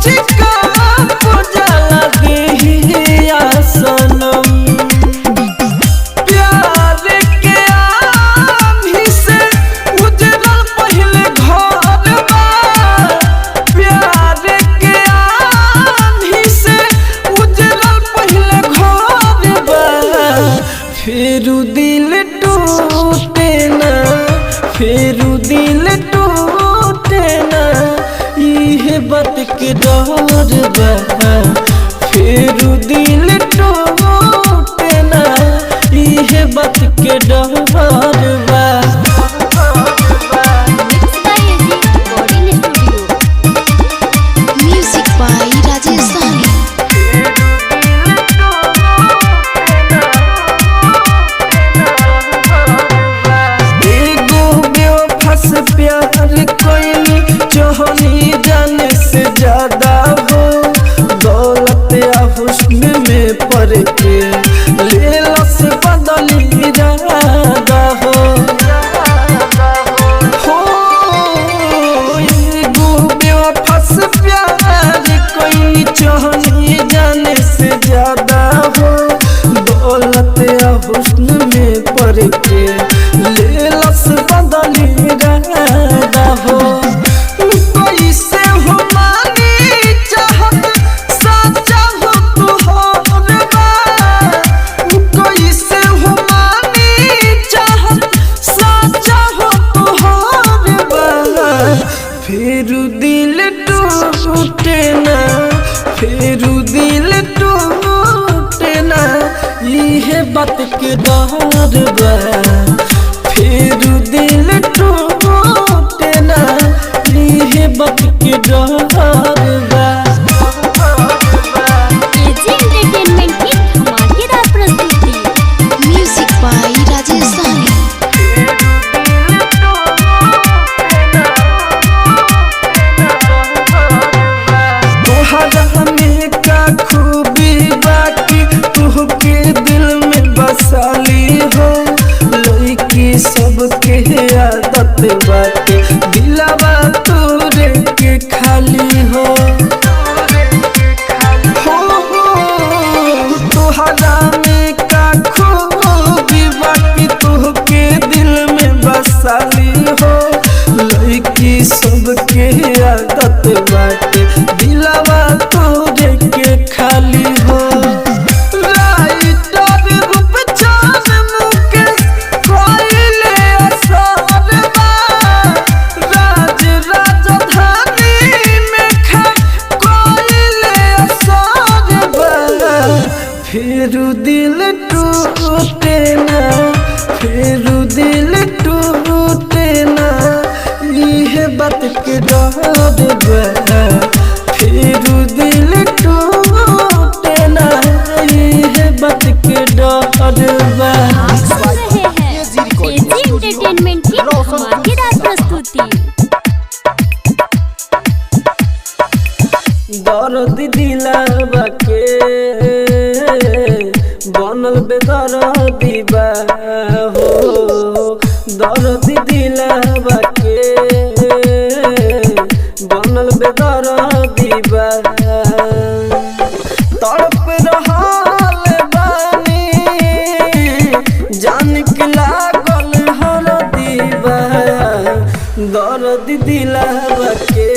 छिका पुजला दिया सनम प्यार के आँधी से उजड़ल पहले घर बा प्यार के आँधी से उजड़ल पहले घर बा फिर दिल टूटे ना फिर दिल टूटे ना इहे बात के डर बा फिर दिल टूटे ना इहे बात के डर बा म्यूजिक बाय राजेश साहनी। प्यार कोई चाहनी जाने से ज्यादा हो दौलत या हुस्न में पड़ के लेलस बदली इरादा हो एगो बेवफास प्यार कोई चाहनी जाने से ज्यादा हो दौलत या हुस्न में पड़ के लेलस बदली इरादा हो कैसे हो मानी चाहत सच्चा हो तुहर बा कैसे हो मानी चाहत सच्चा हो तुहर बा फिर दिल टूटे ना फिर दिल टूटे ना इहे बात के डर बा फिर दिल टूटे ना इहे बात के डर बा एजी एंटरटेनमेंट की धमाकेदार प्रस्तुति। Music by Rajesh Sahni. तोहरा में का खूबी बाकी तुहके दिल में बसाली हो लड़की सबके आदत बाटे दिलवा तोरे के खाली हो तोहरा में का खूबी बाकी तुहके दिल में बसाली हो लड़की सबके आदत बाटे दिलवा तोरे के खाली हो राइटर रूपचान मुकेश कोइले असर बा राज राजधानी में खा कोइले असर बा फिर दिल टूटे ना फिर दिल टूटे ना इहे बात के डर बा फिर दिल टूटे ना इहे बात के डर बा आप सुन रहे हैं एजी एंटरटेनमेंट की धमाकेदार प्रस्तुति। दर्द दिलावा के बनल बेदर्दी बा हो दर्द दिलावा के बनल बेदर्दी बा तड़प रहल बानी जान के लागल हरदी बा दर्द दिलावा के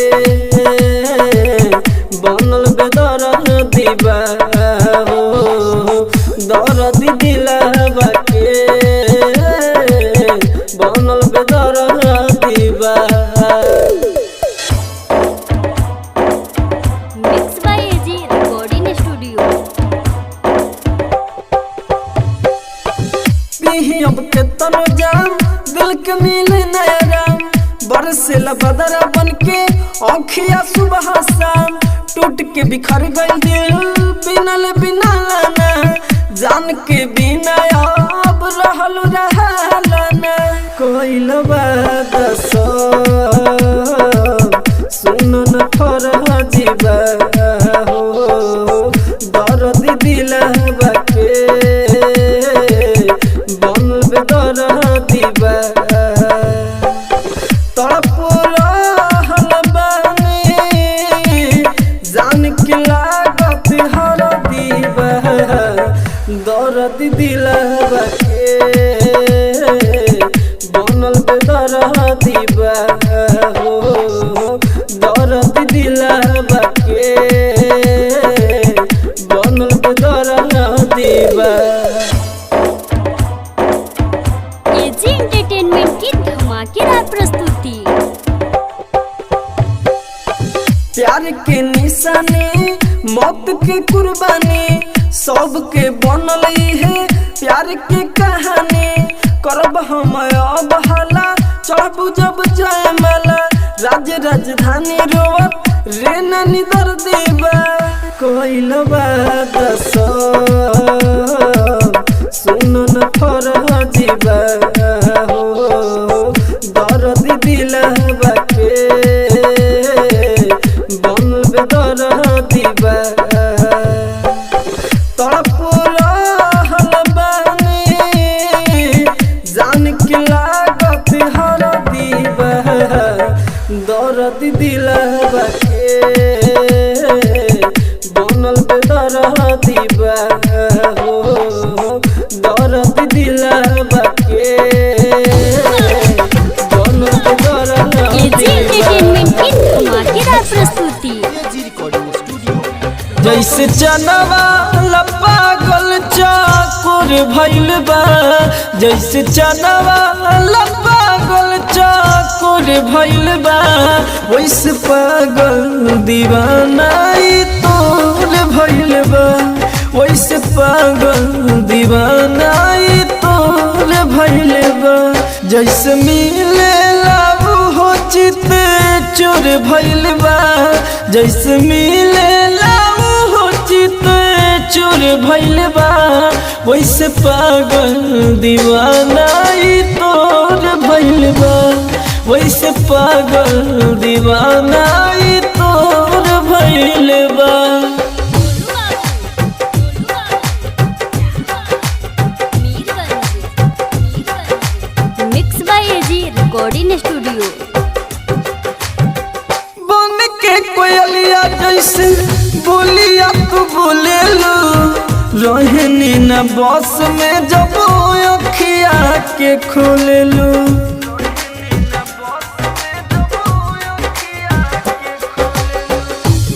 बनल बेदर्दी बा हो दर्द दिलावा के बनल बेदर्दी बा। Mix by AG recording studio. अब के तनो जाम दिल के मिले नैराम बरसेला बदरा बन के आँखिया सुबह शाम टूट के बिखर गई दिल बिनल बिना लाना जान के बिना अब रहल रहलाना कोई लबादा सुन न फरजीबा हो दर्द दिलवा के बनल दर्दिबा तड़प रहल बानी दर्द दिलवा के बनल बेदर्दी बा हो दर्द दिलवा के बनल बेदर्दी बा। एजी एंटरटेनमेंट की धमाकेदार प्रस्तुति। प्यार के निशानी मौत के कुर्बानी सबके बनल है प्यार के कहानी करब हम अब हाला चढ़बू जब जयमाला राज राजधानी रोवत रे नानी दर्दी बा कोइल बात सुन न फरजी बा हो दर्द दिलवा के बनल बेदर्दी बा। तड़प रहल बानी जान के लागत हरदी बा दर्द दिलवा के बनल बेदर्दी बा हो दर्द दिलवा के बनल बेदर्दी एजी एंटरटेनमेंट की धमाकेदार प्रस्तुति। जैसे जनवा पागल चाकुर भइल बा जैसे जनवा पागल चाकुर भइल बा वैसे पागल दीवाना तोर भइल बा वैसे पागल दीवाना तोर भइल बा जैसे मिले लाऊ हो चित चोर भइल बा जैसे मिले चोर भइल बा वैसे पागल दीवाना तोर भइल बा वैसे पागल दीवाना तोर भइल बा। Mix by AG recording studio. बन के कोयलिया जैसे बोलिया तू बोले लो रहनी न बस में जब अखिया के खोले लो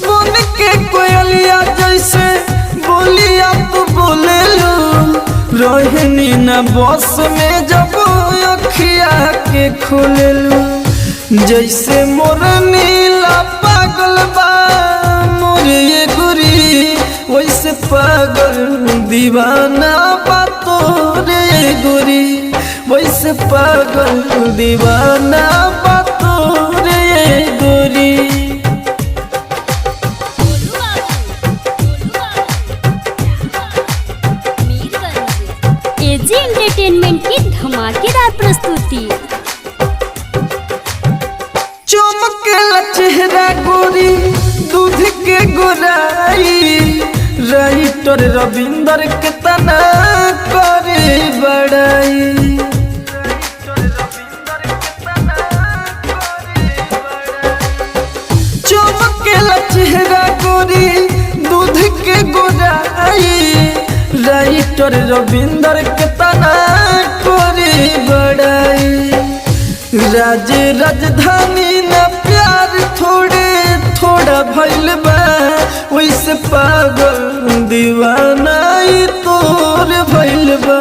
बन के कोयलिया जैसे बोलिया तू बोले लो रहनी न बस में जब अखिया के खोले लो जैसे मोर नीला पागल बा मोर ये गुरी वैसे पागल दीवाना बा तोरे गुरी वैसे पागल दीवाना बा तोरे गुरी। एजी एंटरटेनमेंट की धमाकेदार प्रस्तुति। चमकेला चेहरा गोरी दूध के गोराई राइटर रविंदर के तना करे बड़ाई चमकेला चेहरा गोरी दूध के गोराई राइटर रविंदर के तना करे बड़ाई राज राजधानी न प्यार थोड़े थोड़ा भइल बा वैसे पागल दीवाना तोर भइल बा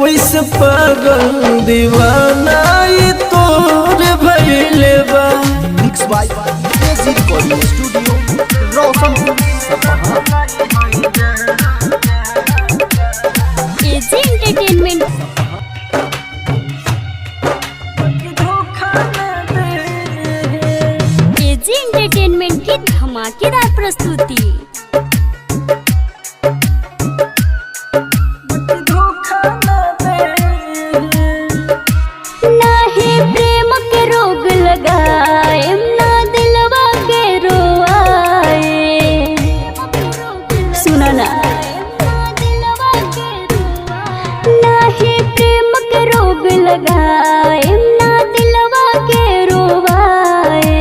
वैसे पागल दीवाना तोर भइल बा। Mix by AG recording studio Roshanpur Sapaha. AG entertainment AG entertainment की धमाकेदार प्रस्तुति। नाही प्रेम के रोग लगाए ना दिलवा के रोआए सुना ना नाही प्रेम के रोग लगाए ना दिलवा के रोवाए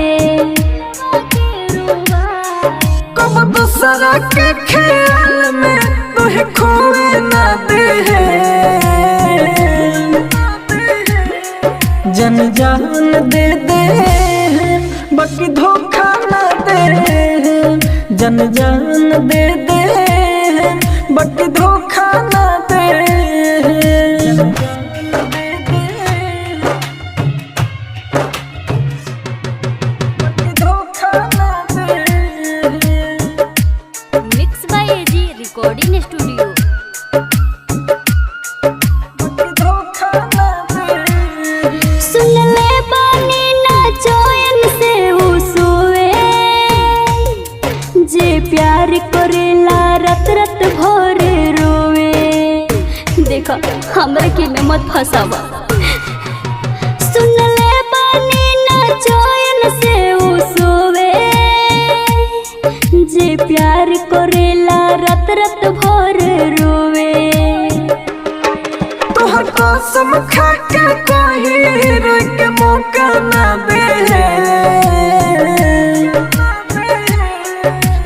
कब दूसरा के ख्याल में तुहे खोए ना दे जन जान दे दे बाकी धोखा ना दे, जन जान दे दे बाकी धोखा ना दे, बाकी धोखा ना दे। Mix by AG recording studio. सुन ले बानी ना चैन से वो सोए, जे प्यार करेला रात रात भर रोवे। देखा हमरा के में मत फसावा। सुन ले बानी ना चैन से वो सोवे, जे प्यार करेला रात रात भर रोवे। तोहर कसम खा के कोई रोक के मौका ना दे,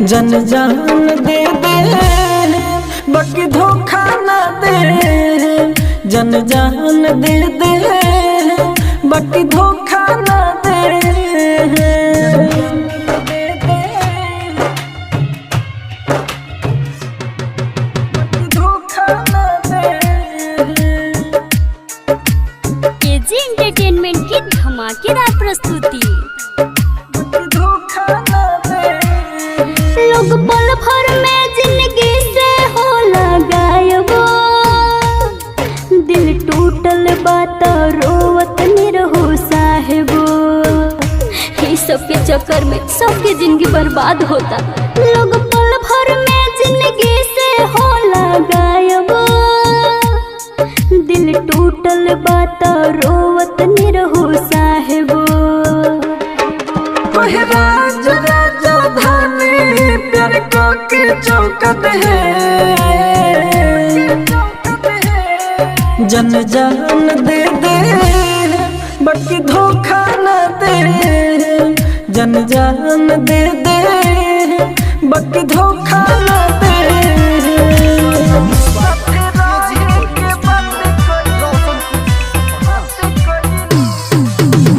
जन जान दे दे बाकी धोखा ना दे, जन जान दे दे बाकी धोखा ना दे, बाकी धोखा ना दे। केजी एंटरटेनमेंट की धमाकेदार प्रस्तुति। लोग पल भर में जिंदगी से होला गायब, दिल टूटल बात रोवत निरहो साहेबो। ये सबके चक्कर में सबके जिंदगी बर्बाद होता। लोग पल भर में जिंदगी से होला गायब, दिल टूटल बात रोवत निरहो साहेबो। राज राजा धानी प्यार को के चौकत है, जन जान दे दे बाकी धोखा ना दे, जन जान दे दे बाकी धोखा ना दे।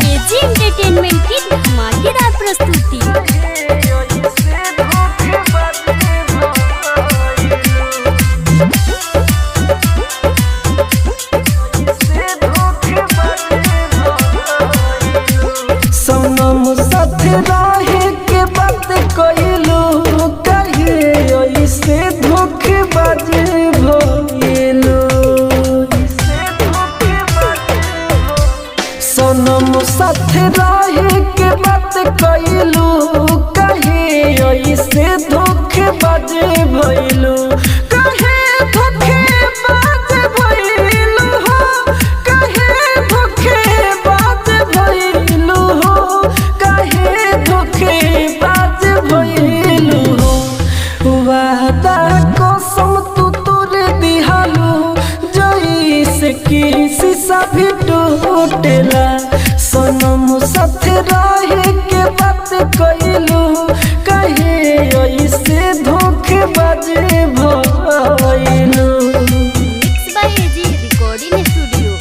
केजी एंटरटेनमेंट की धमाकेदार प्रस्तुति। सनम साथ रहे के बात कइलू, कहे ऐसे धोखेबाज भइलू। सनम साथ रहे के बात कइलू, कहे ऐसे धोखेबाज भइलू, कहे धोखेबाज भइलू हो, कहे धोखेबाज भइलू हो, कहे धोखेबाज भइलू हो। वादा कसम तू तोरे दिहालू, जैसे कि शीशा भी टूटेला। सनम साथ रहे के बात कइलू, कहे ऐसे धोखेबाज भइलू। Mix by AG recording studio.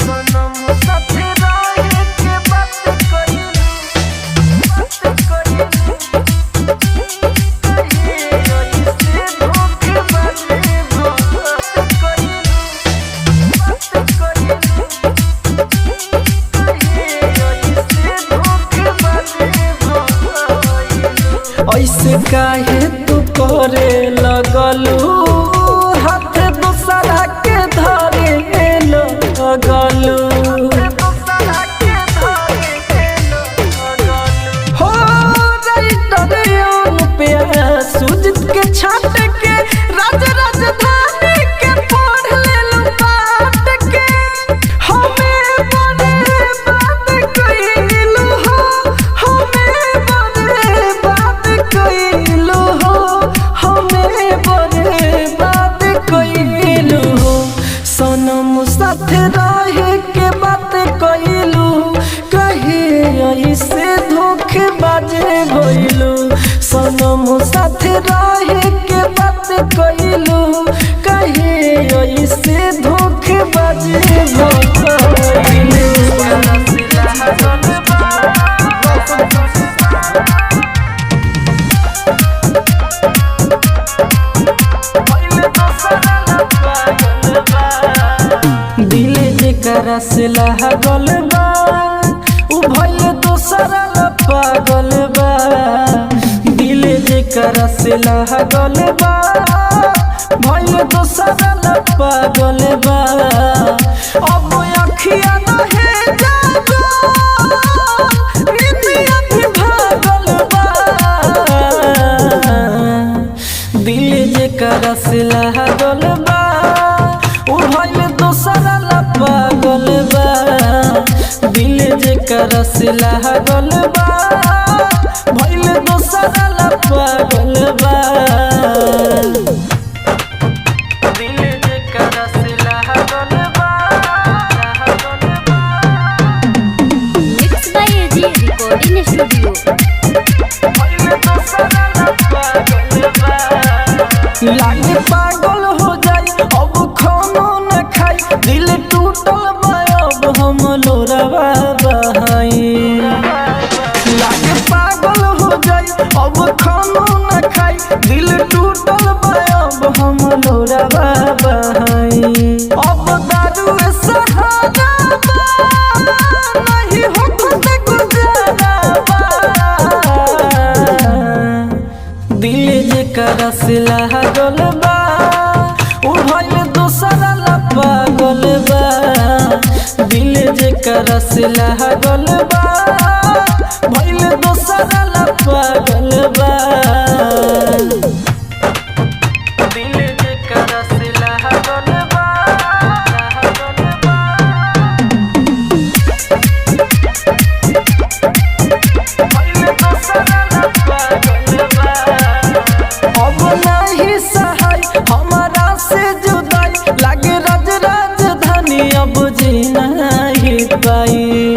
सनम साथ रहे के बात कइलू, कहे ऐसे धोखेबाज ऐसे काहे तू करे लगलू, हाथ दूसरा के धरे लगलू। हो राइटर अनुपया सुजित के छाट के राज राजधानी के पढ़ लेलू पाट के। हमें बर्बाद कइलू हो, हमें बर्बाद कइलू हो, हमें बर्बाद कइलू हो। सनम साथ रहे के बात कइलू, कहे ऐसे धोखेबाज भइलू। सनम साथ रहे के बात कइलू, कहे जेकरा से लागल बा उ भइल दोसरा ला पागल बा दिल जेकरा से लागल बा भइल दोसरा ला पागल बा अब अखियां नहे जागो निंदिया भी भागल बा दिल जेकरा से लागल बा उ भइल दोसरा ला पागल बा दिल जेकरा से लागल बा भइल दोसरा ला पागल बा दिल जेकरा से लागल बा mix by AG recording studio. भइल दोसरा ला पागल बा लागे पागल हो जाई अब खानो न खाई दिल टूटल बा अब हम लोरवा बहाई लागे पागल हो जाई अब खानो न खाई दिल टूटल बा अब हम लोरवा बहाई अब दारू सहारा बा नहीं हो खुद गुजारा बा दिल जेकरा से लागल बा उ भइल दोसरा ला पागल बा दिल जेकरा से लागल बा भइल दोसरा ला पागल बा दिल जेकरा से लागल बा भइल दोसरा ला पागल बा अब नहीं सहाय हमारा से जुदाई लागे राज राजधानी अब जी नहीं पाई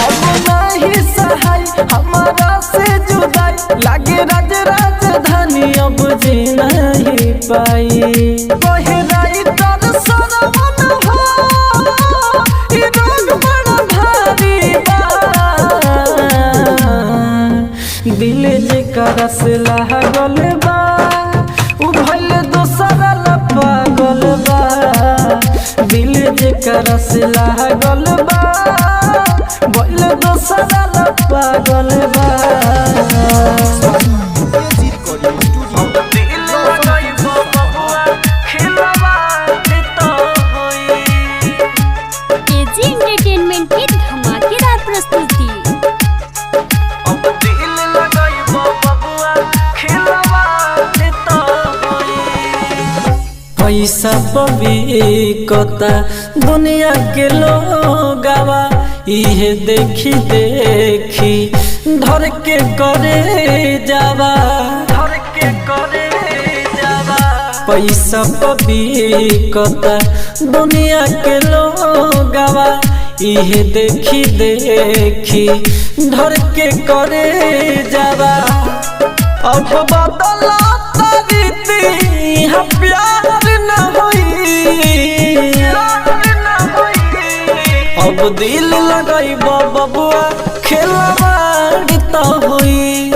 अब नहीं सहाय हमारा से जुदाई लागे राज राजधानी अब जी नहीं पाई बहराई तर सरवन हो ई रोग बड़ा भारी बा दिल जेकरा से लागल बा उ भइल दोसरा ला पागल बा दिल जेकरा से लागल बा भइल दोसरा ला पागल बा एजी रिकॉर्डिंग स्टूडियो दिल लगाइबो बबुआ खिलवा तो होई एजी एंटरटेनमेंट की धमाकेदार प्रस्तुति। अब दिल लगाइबो बबुआ खिलवा तो होई पैसा पविकता दुनिया के लोगवा इहे देखी देखी धर के करे जावा पैसा पविकता दुनिया के लोगवा इहे देखी देखी धर के करे जावा अब बदला रीति यहाँ प्यार न होई अब दिल लगाइब बबुआ खेलवाड़ तो होई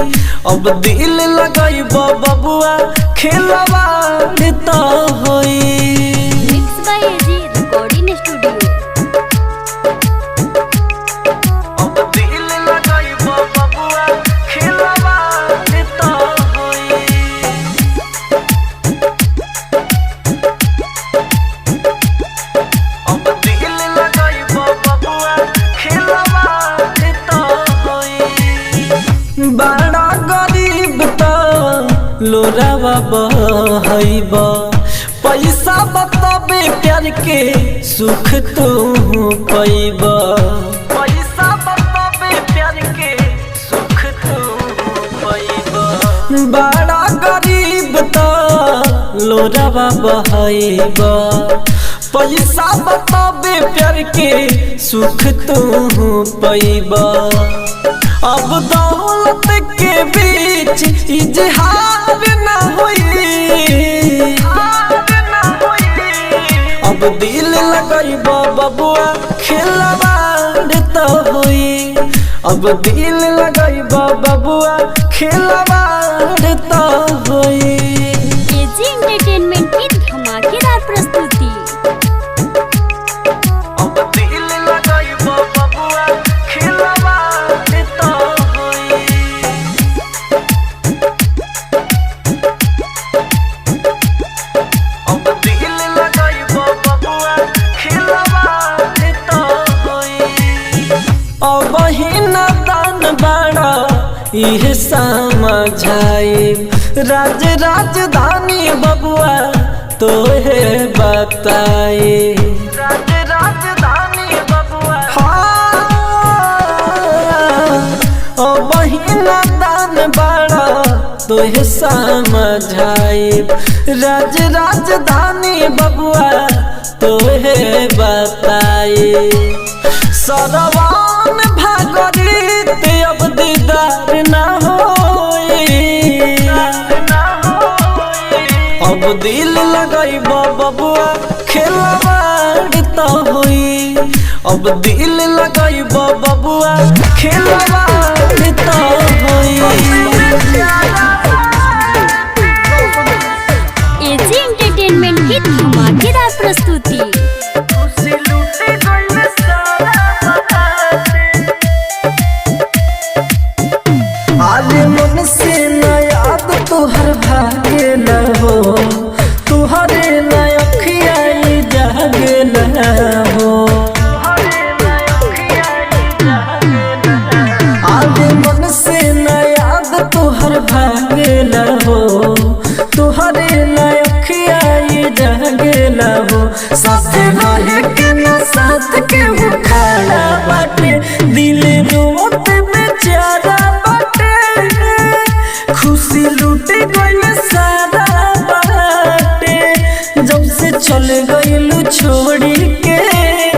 अब दिल लगाइब बबुआ खेलवाड़ तो होई mix by AG recording studio. अब दिल लगाइब बबुआ खेलवाड़ तो होई अब दिल लगाइब बबुआ खेलवाड़ तो होई बड़ा गरीब तो लोरावा बहइब पैसा बताबे प्यार के सुख तू पैब पैसा बताबे प्यार के सुख तू पैब बड़ा गरीब तो लोरावा बहइब पैसा बताबे प्यार के सुख तू पैब अब दौलत के बीच इजहार न होई अब दिल लगाइब बबुआ खेलवाड़ तो होई अब दिल लगाइब बबुआ खेलवाड़ तो होई एजी एंटरटेनमेंट की धमाकेदार प्रस्तुति। इहे समझाई राज राजधानी बबुआ तोहे बताए राज राजधानी बबुआ ओ बहिना दान बड़ा तोहे समझाई राज राजधानी बबुआ तोहे बताए सरवान भागरित अब दीदार न होई अब दिल लगाई बबुआ खेलवाड़ तो हुई अब दिल लगाई बबुआ खेलवाड़ तो हुई एजी एंटरटेनमेंट की धमाकेदार प्रस्तुति। आज मन से न याद तुहर भागे न हो तुहरे न अखिया जागे न हो आज मन से न याद तुहर भागे न हो तुहरे न अखिया जागे न हो साथ रहे के न साथ के वो खड़ा बाटे दिल रोत बेचारा खुशी लूटे गई सारा बाटे जब से चल गईलू छोड़ी के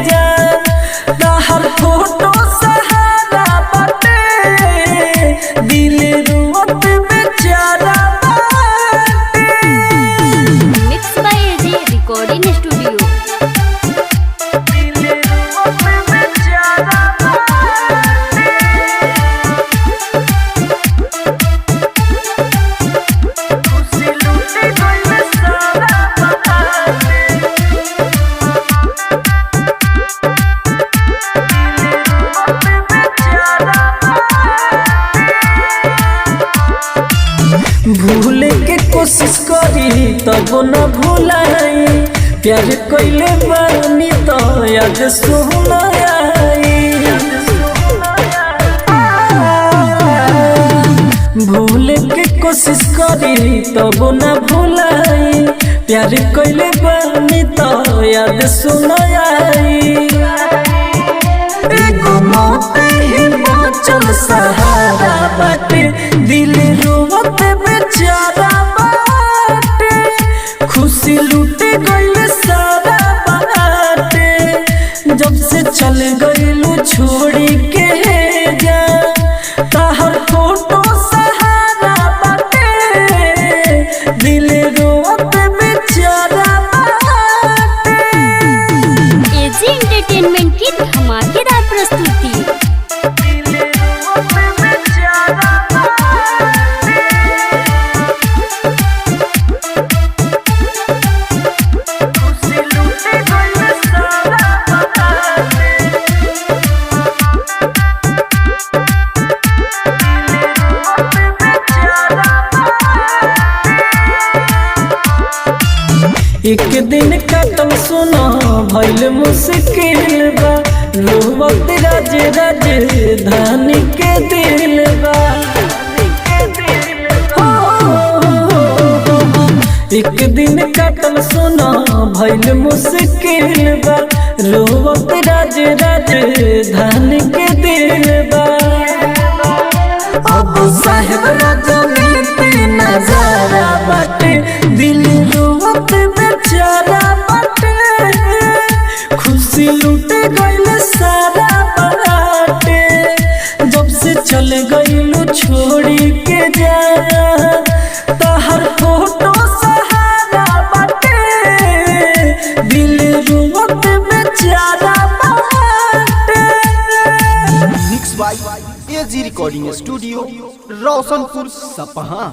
जा हर फोटो सहारा बाटे दिल रोत बेचारा बाटे। Mix by AG recording studio. दिल रोत बेचारा भूले के कोशिश करी तब न भूलाई प्यार कइले बानी तो याद सुनाई भूले के कोशिश करी तब न भूलाई प्यार कइले बानी तो याद सुनाई एगो मौत ही बाँचल सहारा बाटे दिल रोवत बेचारा बाटे खुशी लूटे गइल सारा बाटे जब से चल गइलू छोड़ी के जा ताहर फोटो सहारा बाटे दिल रोवत बेचारा बाटे। एजी एंटरटेनमेंट की धमाकेदार प्रस्तुति। एक दिन कतम सुना भइल मुश्किल बा रोवत राज राजधानी के दिल बा एक दिन कतम सुना भइल मुश्किल बा रोवत राज राजधानी के दिल बा अब साहेब राजनीति नजारा बाटे दिल रोवत बेचारा बाटे खुशी लूटे गइल सारा बाटे जब से चल गइलू छोड़ी के जा ताहर फोटो सहारा बाटे दिल रोवत बेचारा बाटे। Mix by AG recording studio Roshanpur Sapaha.